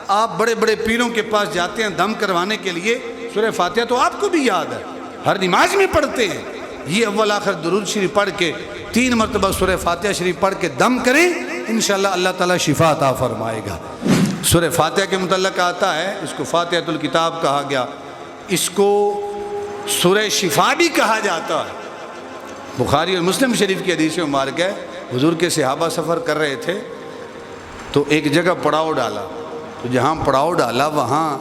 آپ بڑے بڑے پیروں کے پاس جاتے ہیں دم کروانے کے لیے، سورہ فاتحہ تو آپ کو بھی یاد ہے، ہر نماز میں پڑھتے ہیں۔ یہ اول آخر درود شریف پڑھ کے 3 مرتبہ سورہ فاتحہ شریف پڑھ کے دم کریں، انشاءاللہ اللہ تعالیٰ شفا عطا فرمائے گا۔ سورہ فاتحہ کے متعلق آتا ہے، اس کو فاتحۃ الکتاب کہا گیا، اس کو سورہ شفا بھی کہا جاتا ہے۔ بخاری اور مسلم شریف کی حدیث مبارک ہے، حضور کے صحابہ سفر کر رہے تھے تو ایک جگہ پڑاؤ ڈالا، تو جہاں پڑاؤ ڈالا وہاں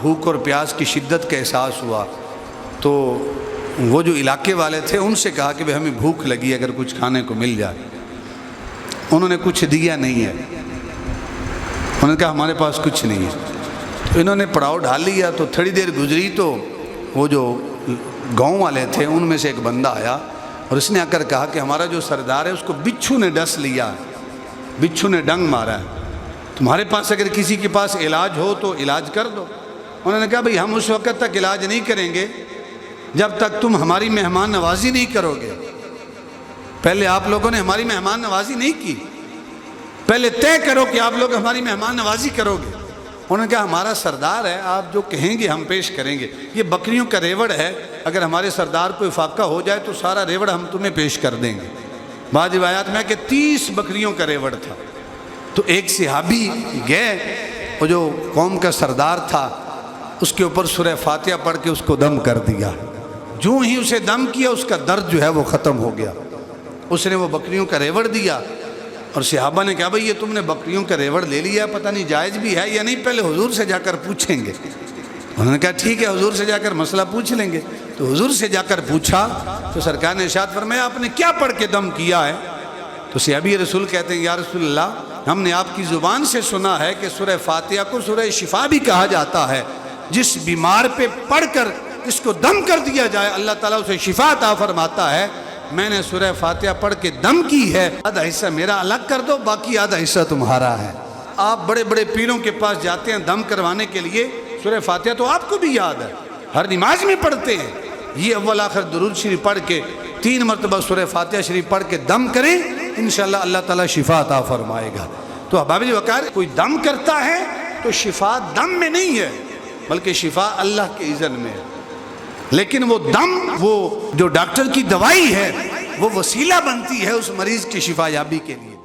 بھوک اور پیاس کی شدت کا احساس ہوا، تو وہ جو علاقے والے تھے ان سے کہا کہ بھئی ہمیں بھوک لگی، اگر کچھ کھانے کو مل جائے۔ انہوں نے کچھ دیا نہیں ہے، انہوں نے کہا ہمارے پاس کچھ نہیں ہے۔ تو انہوں نے پڑاؤ ڈال لیا، تو تھوڑی دیر گزری تو وہ جو گاؤں والے تھے ان میں سے ایک بندہ آیا اور اس نے آ کر کہا کہ ہمارا جو سردار ہے اس کو بچھو نے ڈس لیا ہے، بچھو نے ڈنگ مارا ہے، تمہارے پاس اگر کسی کے پاس علاج ہو تو علاج کر دو۔ انہوں نے کہا بھئی ہم اس وقت تک علاج نہیں کریں گے جب تک تم ہماری مہمان نوازی نہیں کرو گے۔ پہلے آپ لوگوں نے ہماری مہمان نوازی نہیں کی، پہلے طے کرو کہ آپ لوگ ہماری مہمان نوازی کرو گے۔ انہوں نے کہا ہمارا سردار ہے، آپ جو کہیں گے ہم پیش کریں گے، یہ بکریوں کا ریوڑ ہے، اگر ہمارے سردار کو افاقہ ہو جائے تو سارا ریوڑ ہم تمہیں پیش کر دیں گے۔ بعض روایات میں کہ 30 بکریوں کا ریوڑ تھا۔ تو ایک صحابی گئے، وہ جو قوم کا سردار تھا اس کے اوپر سورہ فاتحہ پڑھ کے اس کو دم کر دیا۔ جو ہی اسے دم کیا اس کا درد جو ہے وہ ختم ہو گیا۔ اس نے وہ بکریوں کا ریوڑ دیا اور صحابہ نے کہا بھئی یہ تم نے بکریوں کا ریوڑ لے لیا، پتہ نہیں جائز بھی ہے یا نہیں، پہلے حضور سے جا کر پوچھیں گے۔ انہوں نے کہا ٹھیک ہے، حضور سے جا کر مسئلہ پوچھ لیں گے۔ تو حضور سے جا کر پوچھا تو سرکار نے ارشاد فرمایا آپ نے کیا پڑھ کے دم کیا ہے؟ تو صحابی رسول کہتے ہیں یا رسول اللہ ہم نے آپ کی زبان سے سنا ہے کہ سورہ فاتحہ کو سورہ شفا بھی کہا جاتا ہے، جس بیمار پہ پڑھ کر اس کو دم کر دیا جائے اللہ تعالیٰ اسے شفا عطا فرماتا ہے۔ میں نے سورہ فاتحہ پڑھ کے دم کی ہے، آدھا حصہ میرا الگ کر دو، باقی آدھا حصہ تمہارا ہے۔ آپ بڑے بڑے پیروں کے پاس جاتے ہیں دم کروانے کے لیے، سورہ فاتحہ تو آپ کو بھی یاد ہے، ہر نماز میں پڑھتے ہیں۔ یہ اول آخر درود شریف پڑھ کے 3 مرتبہ سورہ فاتحہ شریف پڑھ کے دم کریں، انشاءاللہ اللہ تعالیٰ شفا عطا فرمائے گا۔ تو احباب وقار، کوئی دم کرتا ہے تو شفا دم میں نہیں ہے بلکہ شفا اللہ کے اذن میں ہے، لیکن وہ دم، وہ جو ڈاکٹر کی دوائی ہے وہ وسیلہ بنتی ہے اس مریض کی شفا یابی کے لیے۔